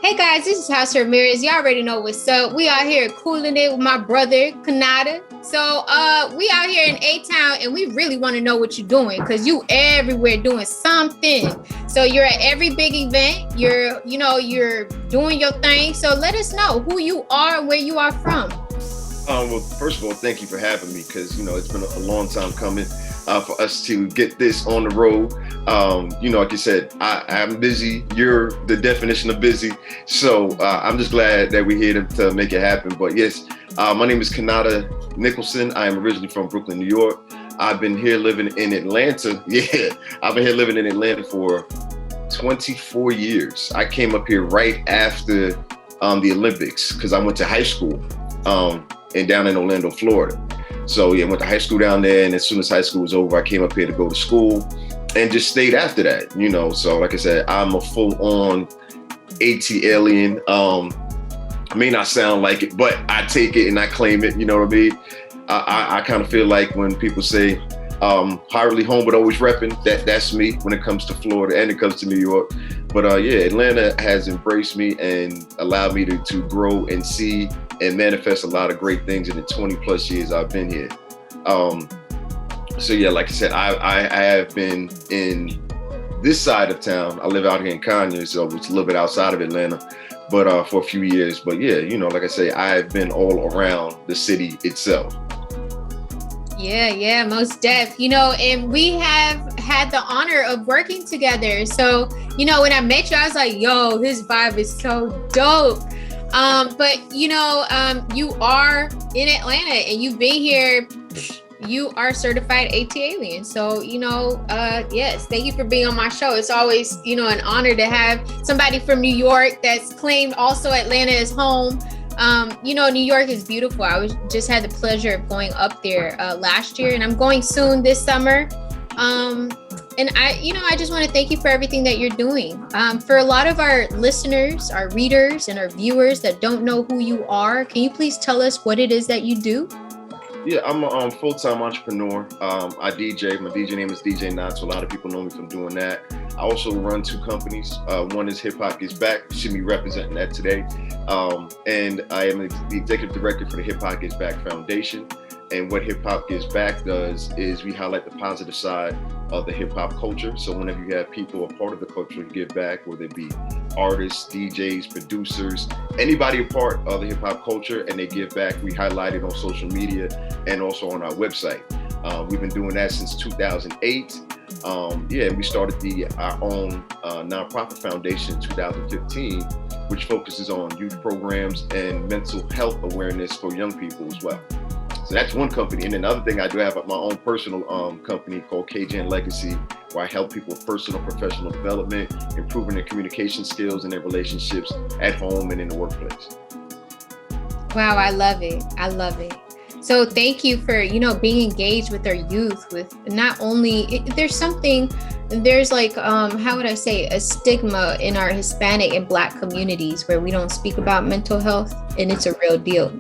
Hey guys, this is House of Ramirez. Y'all already know what's up. We out here cooling it with my brother, Konata. So we out here in A-Town and we really want to know what you're doing because you everywhere doing something. So you're at every big event, you're doing your thing. So let us know who you are and where you are from. Well, first of all, thank you for having me because it's been a long time coming for us to get this on the road. Like you said, I'm busy. You're the definition of busy, so I'm just glad that we're here to make it happen. But yes, my name is Konata Nicholson. I am originally from Brooklyn, New York. I've been here living in Atlanta. Yeah, I've been here living in Atlanta for 24 years. I came up here right after the Olympics because I went to high school. And down in Orlando, Florida. So yeah, went to high school down there, and as soon as high school was over, I came up here to go to school and just stayed after that, So like I said, I'm a full-on AT alien. I may not sound like it, but I take it and I claim it, you know what I mean? I kind of feel like when people say, hardly home but always repping, that's me when it comes to Florida and it comes to New York. But yeah, Atlanta has embraced me and allowed me to grow and see and manifest a lot of great things in the 20 plus years I've been here. So yeah, like I said, I have been in this side of town. I live out here in Conyers, so it's a little bit outside of Atlanta, but for a few years. But yeah, like I say, I've been all around the city itself. Yeah, most def. And we have had the honor of working together. So, when I met you, I was like, yo, his vibe is so dope. But you are in Atlanta and you've been here. You are certified AT alien. So, yes, thank you for being on my show. It's always, an honor to have somebody from New York that's claimed also Atlanta as home. New York is beautiful. I just had the pleasure of going up there last year, and I'm going soon this summer. And I just want to thank you for everything that you're doing. For a lot of our listeners, our readers, and our viewers that don't know who you are, can you please tell us what it is that you do? Yeah, I'm a full-time entrepreneur. I DJ. My DJ name is DJ Knots. So a lot of people know me from doing that. I also run two companies. One is Hip Hop Gets Back. Should be representing that today. And I am the executive director for the Hip Hop Gets Back Foundation. And what Hip Hop Gives Back does is we highlight the positive side of the hip hop culture. So whenever you have people a part of the culture give back, whether it be artists, DJs, producers, anybody a part of the hip hop culture and they give back, we highlight it on social media and also on our website. We've been doing that since 2008. And we started our own nonprofit foundation in 2015, which focuses on youth programs and mental health awareness for young people as well. So that's one company. And then the other thing, I do have my own personal company called KJN Legacy, where I help people with personal and professional development, improving their communication skills and their relationships at home and in the workplace. Wow, I love it. So thank you for, being engaged with our youth with not only, there's like, how would I say, a stigma in our Hispanic and Black communities where we don't speak about mental health, and it's a real deal,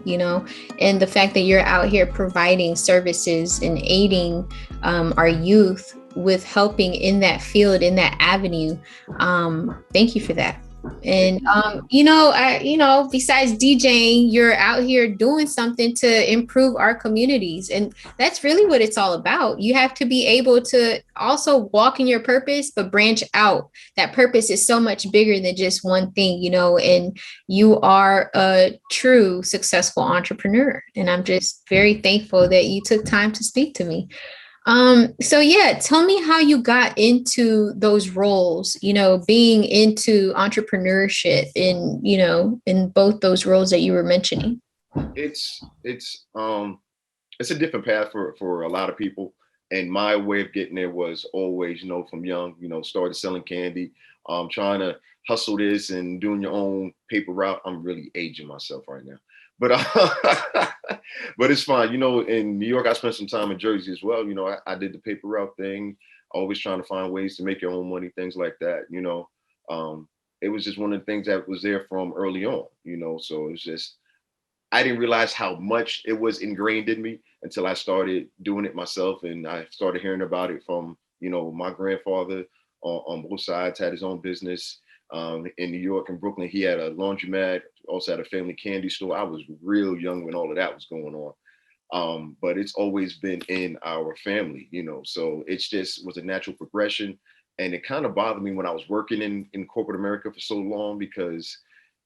and the fact that you're out here providing services and aiding our youth with helping in that field, in that avenue. Thank you for that. And, besides DJing, you're out here doing something to improve our communities. And that's really what it's all about. You have to be able to also walk in your purpose, but branch out. That purpose is so much bigger than just one thing, and you are a true successful entrepreneur. And I'm just very thankful that you took time to speak to me. So yeah, tell me how you got into those roles, being into entrepreneurship in both those roles that you were mentioning. It's a different path for a lot of people. And my way of getting there was always, from young, started selling candy, trying to hustle this and doing your own paper route. I'm really aging myself right now. But but it's fine. In New York, I spent some time in Jersey as well. I did the paper route thing, always trying to find ways to make your own money, things like that. It was just one of the things that was there from early on, so it was just, I didn't realize how much it was ingrained in me until I started doing it myself. And I started hearing about it from, my grandfather on both sides, had his own business. In New York and Brooklyn, he had a laundromat, also had a family candy store. I was real young when all of that was going on. But it's always been in our family, so it's just was a natural progression. And it kind of bothered me when I was working in corporate America for so long, because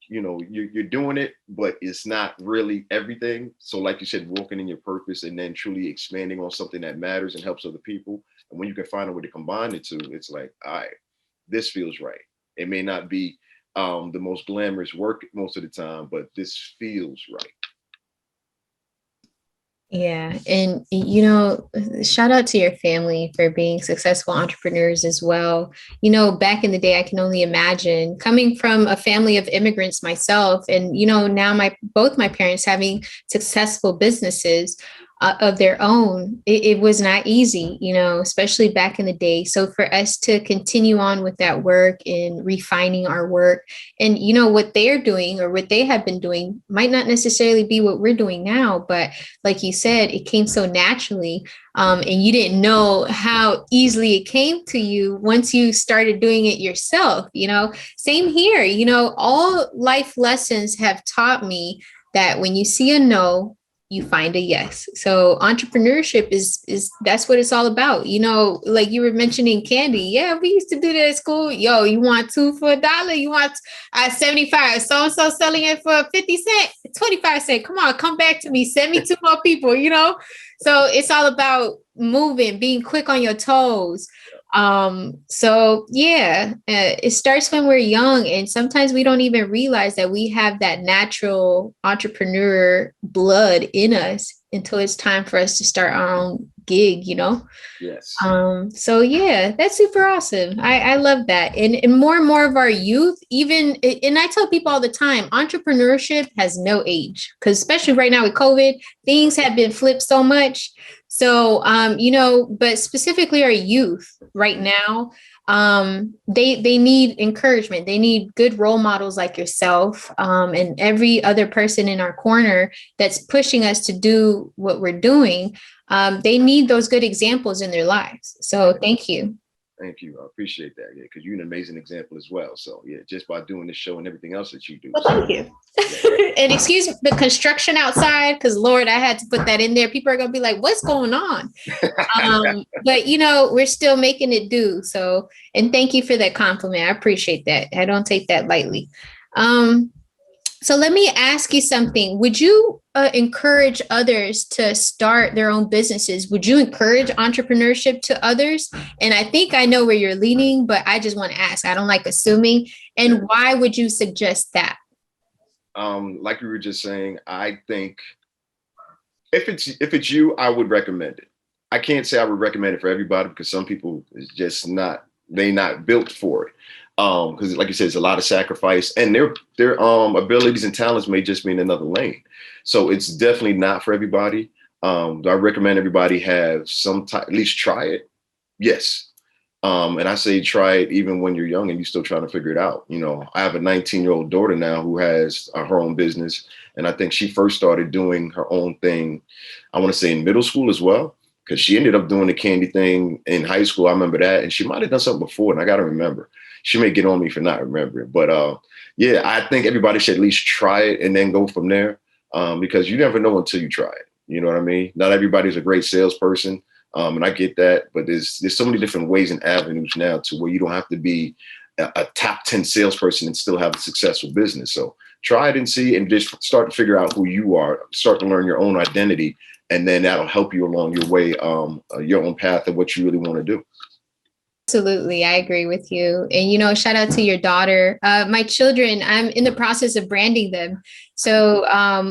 you're doing it, but it's not really everything. So like you said, walking in your purpose and then truly expanding on something that matters and helps other people. And when you can find a way to combine the two, it's like, all right, this feels right. It may not be the most glamorous work most of the time, but this feels right. Yeah. And, shout out to your family for being successful entrepreneurs as well. Back in the day, I can only imagine coming from a family of immigrants myself. And, now both my parents having successful businesses of their own, it was not easy, especially back in the day. So for us to continue on with that work and refining our work, and what they're doing or what they have been doing might not necessarily be what we're doing now, but like you said, it came so naturally, and you didn't know how easily it came to you once you started doing it yourself. Same here. All life lessons have taught me that when you see a no, you find a yes. So entrepreneurship is that's what it's all about. Like you were mentioning candy. Yeah, we used to do that at school. Yo, you want 2 for $1? You want 75? So-and-so selling it for 50 cents, 25 cents. Come on, come back to me. Send me 2 more people, So it's all about moving, being quick on your toes. So yeah, it starts when we're young, and sometimes we don't even realize that we have that natural entrepreneur blood in us until it's time for us to start our own gig, Yes. So yeah, that's super awesome. I love that. And more of our youth, even, and I tell people all the time, entrepreneurship has no age, because especially right now with COVID, things have been flipped so much. So, but specifically our youth right now, they need encouragement. They need good role models like yourself, and every other person in our corner that's pushing us to do what we're doing. They need those good examples in their lives. So thank you. Thank you. I appreciate that. Yeah, because you're an amazing example as well. So yeah, just by doing this show and everything else that you do. Well, thank you. And excuse the construction outside, because Lord, I had to put that in there. People are gonna be like, "What's going on?" But we're still making it do. So, and thank you for that compliment. I appreciate that. I don't take that lightly. So let me ask you something. Would you encourage others to start their own businesses? Would you encourage entrepreneurship to others? And I think I know where you're leaning, but I just want to ask. I don't like assuming. And why would you suggest that? Like we were just saying, I think if it's you, I would recommend it. I can't say I would recommend it for everybody, because some people is just they're not built for it. Because like you said, it's a lot of sacrifice, and their abilities and talents may just be in another lane. So it's definitely not for everybody. Do I recommend everybody have some type, at least try it? Yes. And I say try it even when you're young and you're still trying to figure it out. I have a 19-year-old daughter now who has her own business. And I think she first started doing her own thing, I want to say in middle school as well, because she ended up doing the candy thing in high school. I remember that. And she might have done something before, and I got to remember. She may get on me for not remembering. But yeah, I think everybody should at least try it and then go from there, because you never know until you try it. You know what I mean? Not everybody's a great salesperson. And I get that, but there's so many different ways and avenues now to where you don't have to be a top 10 salesperson and still have a successful business. So try it and see, and just start to figure out who you are, start to learn your own identity, and then that'll help you along your way, your own path of what you really want to do. Absolutely. I agree with you. And, shout out to your daughter. My children, I'm in the process of branding them. So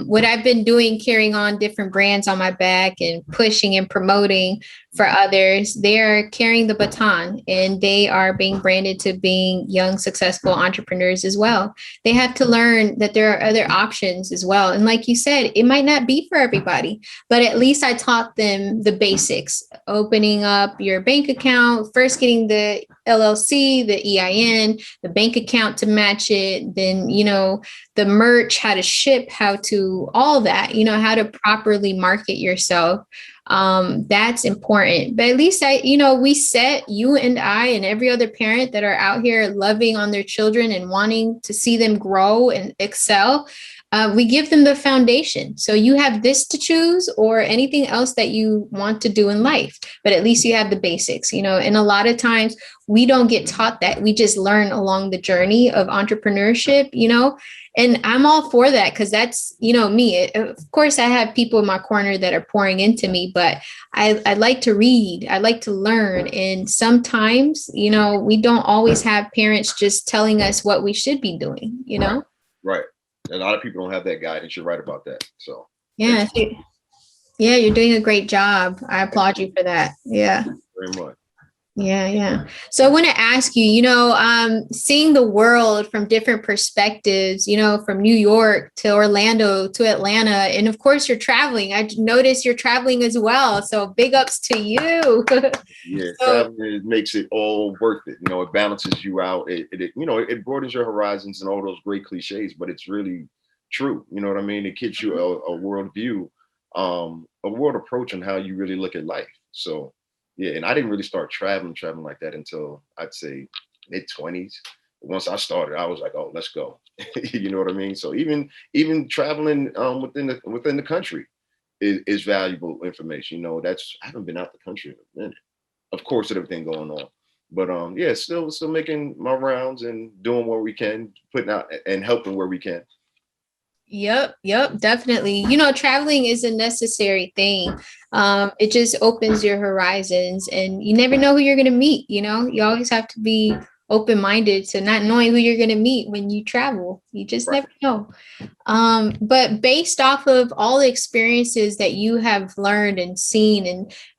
what I've been doing, carrying on different brands on my back and pushing and promoting for others, they're carrying the baton, and they are being branded to being young, successful entrepreneurs as well. They have to learn that there are other options as well. And like you said, it might not be for everybody, but at least I taught them the basics: opening up your bank account, first getting the LLC, the EIN, the bank account to match it, then, the merch, how to ship, how to all that, you know, how to properly market yourself. That's important. But at least we set, you and I and every other parent that are out here loving on their children and wanting to see them grow and excel. We give them the foundation. So you have this to choose or anything else that you want to do in life, but at least you have the basics, you know, and a lot of times we don't get taught that. We just learn along the journey of entrepreneurship, you know, and I'm all for that because that's, you know, me. Of course, I have people in my corner that are pouring into me, but I like to read. I like to learn. And sometimes, you know, we don't always have parents just telling us what we should be doing, you know? Right. A lot of people don't have that guidance. You're right about that. So yeah, yeah, you're doing a great job. I applaud you for that. Yeah. Very much. Yeah. So I want to ask you, you know, seeing the world from different perspectives, you know, from New York to Orlando to Atlanta, and of course you're traveling. I noticed you're traveling as well. So big ups to you. Yeah, traveling makes it all worth it. You know, it balances you out. It broadens your horizons and all those great cliches, but it's really true. You know what I mean? It gives you a world view, a world approach on how you really look at life. So yeah, and I didn't really start traveling like that until I'd say mid-20s. Once I started, I was like, oh, let's go. You know what I mean? So even traveling within the country is valuable information. You know, I haven't been out the country in a minute. Of course, with everything going on, but yeah, still making my rounds and doing what we can, putting out and helping where we can. Yep, definitely. You know, traveling is a necessary thing. It just opens your horizons and you never know who you're going to meet. You know, you always have to be open-minded to not knowing who you're going to meet when you travel. You just Right. never know. But based off of all the experiences that you have learned and seen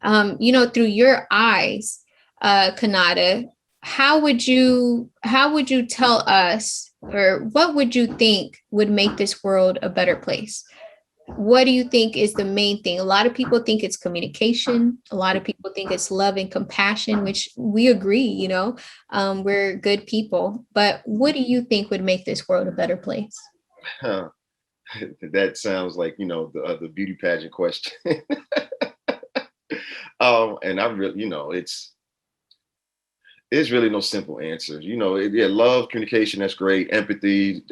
and, you know, through your eyes, Konata, how would you tell us, or what would you think would make this world a better place? What do you think is the main thing? A lot of people think it's communication. A lot of people think it's love and compassion, which we agree, you know, we're good people. But what do you think would make this world a better place? Huh. That sounds like, you know, the beauty pageant question. And I really, you know, there's really no simple answers. You know, yeah, love, communication, that's great. Empathy,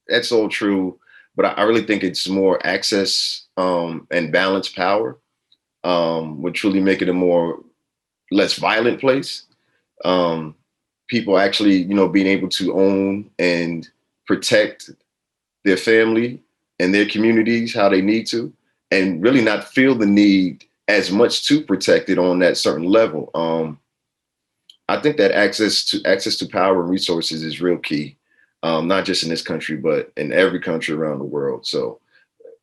that's all true. But I really think it's more access and balance power would truly make it a less violent place. People actually, you know, being able to own and protect their family and their communities how they need to, and really not feel the need as much to protect it on that certain level. I think that access to power and resources is real key, not just in this country, but in every country around the world. So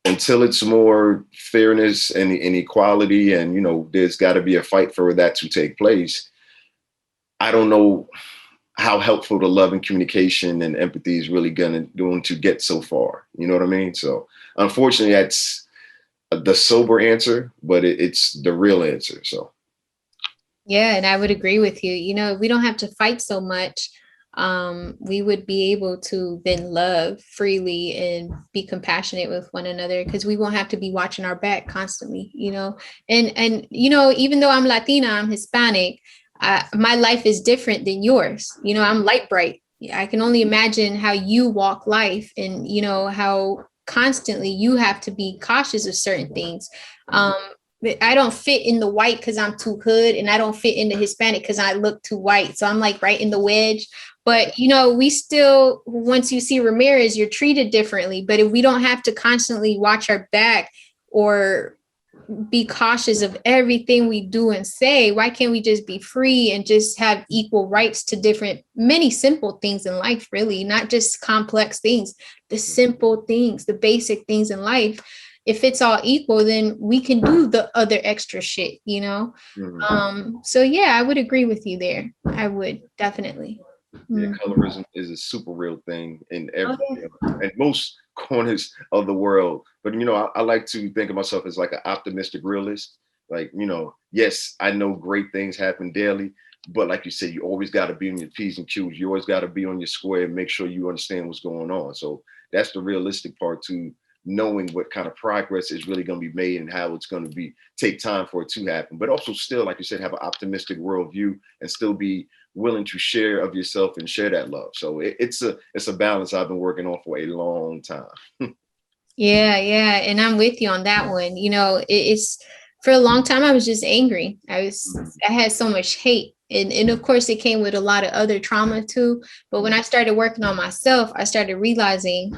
until it's more fairness and equality, and, you know, there's got to be a fight for that to take place. I don't know how helpful the love and communication and empathy is really going to get so far. You know what I mean? So unfortunately, that's the sober answer, but it's the real answer. So. Yeah, and I would agree with you. You know, we don't have to fight so much. We would be able to then love freely and be compassionate with one another because we won't have to be watching our back constantly, you know. And you know, even though I'm Latina, I'm Hispanic, my life is different than yours. You know, I'm light bright. I can only imagine how you walk life and, you know, how constantly you have to be cautious of certain things. I don't fit in the white because I'm too hood, and I don't fit in the Hispanic because I look too white. So I'm like right in the wedge. But, you know, we still, once you see Ramirez, you're treated differently. But if we don't have to constantly watch our back or be cautious of everything we do and say, why can't we just be free and just have equal rights to many simple things in life, really, not just complex things, the simple things, the basic things in life. If it's all equal, then we can do the other extra shit, you know? Mm-hmm. So yeah, I would agree with you there. I would definitely. Yeah, colorism is a super real thing in most corners of the world. But, you know, I like to think of myself as like an optimistic realist. Like, you know, yes, I know great things happen daily, but like you said, you always got to be on your P's and Q's. You always got to be on your square and make sure you understand what's going on. So that's the realistic part, to knowing what kind of progress is really going to be made and how it's going to be take time for it to happen. But also still, like you said, have an optimistic worldview and still be willing to share of yourself and share that love. So it's a balance I've been working on for a long time. Yeah, and I'm with you on that one. It's for a long time I was just angry. I had so much hate. And of course it came with a lot of other trauma too. But when I started working on myself, I started realizing,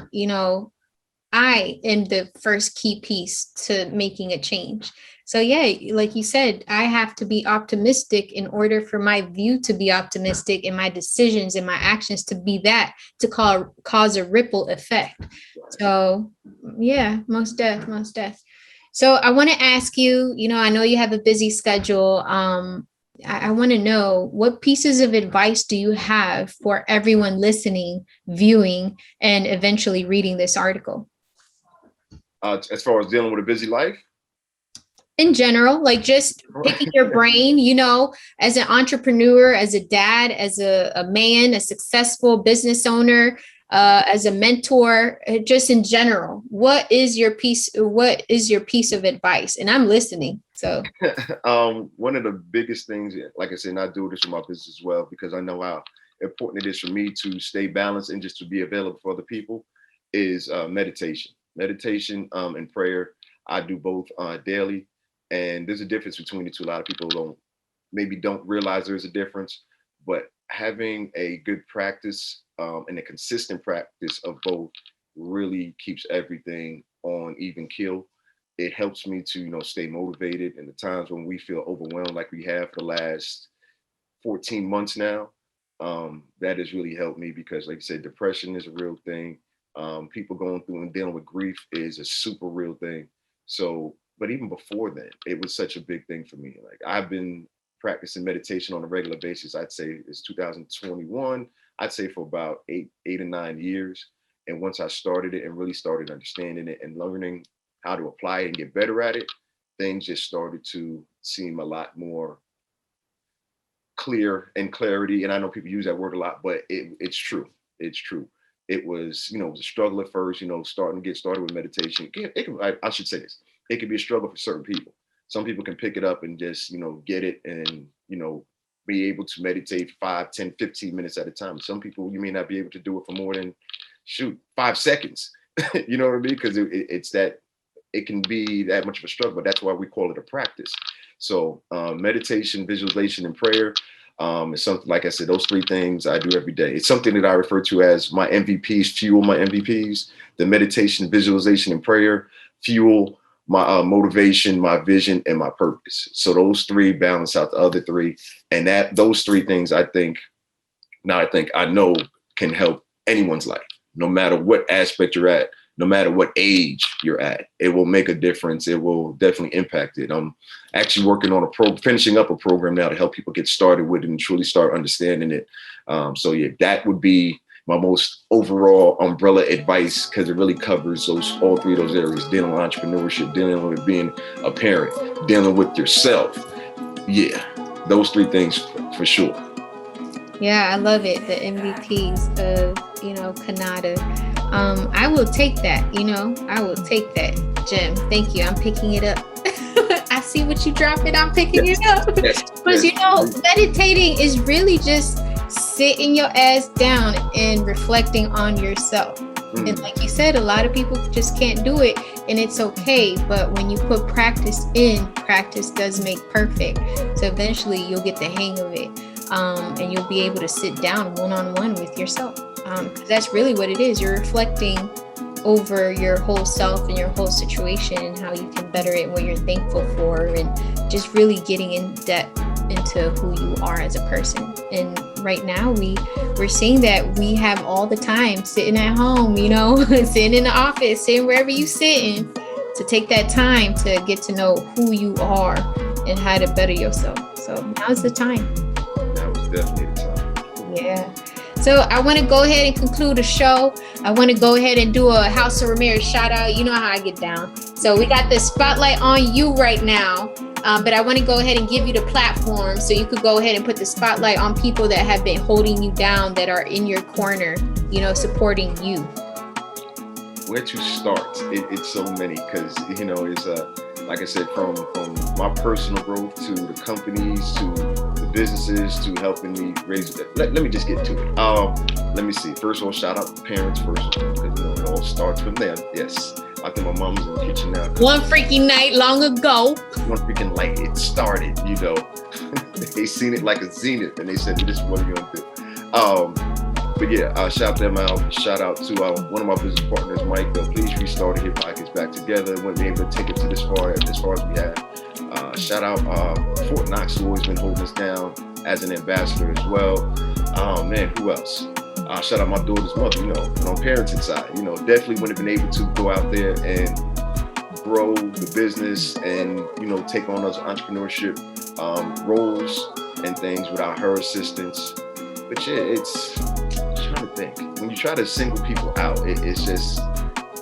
I am the first key piece to making a change. So yeah, like you said, I have to be optimistic in order for my view to be optimistic and my decisions and my actions to be that, to cause a ripple effect. So yeah, most def. So I want to ask you, I know you have a busy schedule. I want to know, what pieces of advice do you have for everyone listening, viewing, and eventually reading this article? As far as dealing with a busy life? In general, like just picking your brain, as an entrepreneur, as a dad, as a man, a successful business owner, as a mentor, just in general, what is your piece of advice? And I'm listening. So one of the biggest things, like I said, and I do this with my business as well, because I know how important it is for me to stay balanced and just to be available for other people, is meditation and prayer. I do both daily. And there's a difference between the two. A lot of people don't realize there's a difference, but having a good practice and a consistent practice of both really keeps everything on even keel. It helps me to, stay motivated in the times when we feel overwhelmed, like we have for the last 14 months now. That has really helped me because, like I said, depression is a real thing. People going through and dealing with grief is a super real thing. So, but even before then, it was such a big thing for me. Like, I've been practicing meditation on a regular basis. I'd say it's 2021. I'd say for about eight or 9 years. And once I started it and really started understanding it and learning how to apply it and get better at it, things just started to seem a lot more clear and clarity. And I know people use that word a lot, but it's true. It's true. It was, it was a struggle at first, starting to get started with meditation. I should say this. It could be a struggle for certain people. Some people can pick it up and just, get it and, be able to meditate 5, 10, 15 minutes at a time. Some people, you may not be able to do it for more than 5 seconds. You know what I mean? Because it can be that much of a struggle, but that's why we call it a practice. So meditation, visualization, and prayer is something, like I said, those 3 things I do every day. It's something that I refer to as my MVPs, fuel my MVPs. The meditation, visualization, and prayer fuel my motivation, my vision, and my purpose. So those 3 balance out the other 3. And those 3 things, I know can help anyone's life, no matter what aspect you're at, no matter what age you're at. It will make a difference. It will definitely impact it. I'm actually working on finishing up a program now to help people get started with it and truly start understanding it. So yeah, that would be my most overall umbrella advice, because it really covers all 3 of those areas: dealing with entrepreneurship, dealing with being a parent, dealing with yourself. Yeah, those 3 things for sure. Yeah, I love it. The MVPs of, Konata. I will take that, I will take that, Jim. Thank you. I'm picking it up. I see what you dropping. I'm picking it up. Because, meditating is really just sitting your ass down and reflecting on yourself. And like you said, a lot of people just can't do it, and it's okay. But when you put practice in, practice does make perfect. So eventually you'll get the hang of it. And you'll be able to sit down one-on-one with yourself. Because that's really what it is. You're reflecting over your whole self and your whole situation and how you can better it and what you're thankful for, and just really getting in depth into who you are as a person. And right now we're seeing that we have all the time sitting at home, sitting in the office, sitting wherever you sitting, to take that time to get to know who you are and how to better yourself. So now's the time. That was definitely the time. Yeah. So I want to go ahead and conclude the show. I want to go ahead and do a House of Ramirez shout out. You know how I get down. So we got the spotlight on you right now. But I want to go ahead and give you the platform so you could go ahead and put the spotlight on people that have been holding you down, that are in your corner, supporting you. where to start? It's so many because it's like I said, from my personal growth to the companies to the businesses to helping me raise. Let me just get to it. Let me see. First of all, shout out to parents first because it all starts from them. Yes, I think my mom's in the kitchen now. One freaking night long ago. One freaking light. It started. They seen it like a zenith, and they said, "This is what you're gonna do." But yeah, shout them out. Shout out to one of my business partners, Mike. Please restart Hip Pockets back together. Wouldn't be able to take it to as far as we have. Shout out Fort Knox, who always been holding us down as an ambassador as well. Man, who else? Shout out my daughter's mother. And on parenting side, definitely wouldn't have been able to go out there and grow the business and take on those entrepreneurship roles and things without her assistance. But yeah, it's trying to think. When you try to single people out, it's just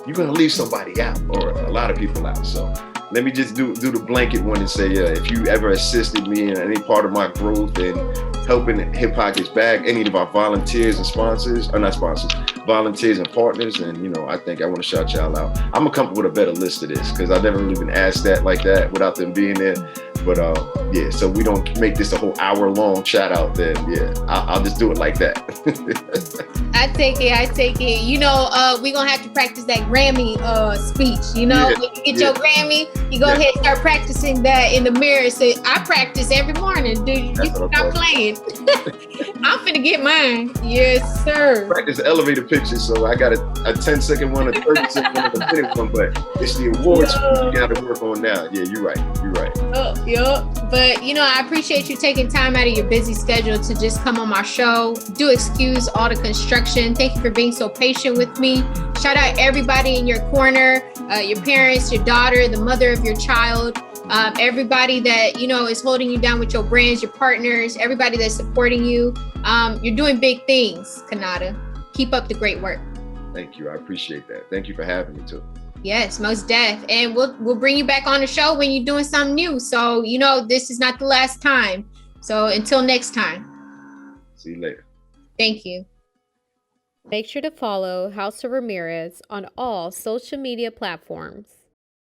you're gonna leave somebody out or a lot of people out. So let me just do the blanket one and say, if you ever assisted me in any part of my growth and helping Hip Pockets back, any of our volunteers and sponsors, or not sponsors, volunteers and partners, and I think I want to shout y'all out. I'm gonna come up with a better list of this because I've never really been asked that like that without them being there. But yeah, so we don't make this a whole hour-long shout out. Then yeah, I'll just do it like that. I take it. We gonna have to practice that Grammy speech. When you get your Grammy, you go ahead and start practicing that in the mirror. So I practice every morning, dude. You stop playing. I'm finna get mine. Yes, sir. Practice the elevator pitches. So I got a 10-second one, a 30-second one, a minute one, but it's the awards you got to work on now. Yeah, you're right. But I appreciate you taking time out of your busy schedule to just come on my show. Do excuse all the construction. Thank you for being so patient with me. Shout out everybody in your corner, your parents, your daughter, the mother of your child, everybody that is holding you down with your brands, your partners, everybody that's supporting you. You're doing big things, Konata. Keep up the great work. Thank you. I appreciate that. Thank you for having me too. Yes, most def. And we'll bring you back on the show when you're doing something new. So, this is not the last time. So until next time. See you later. Thank you. Make sure to follow House of Ramirez on all social media platforms.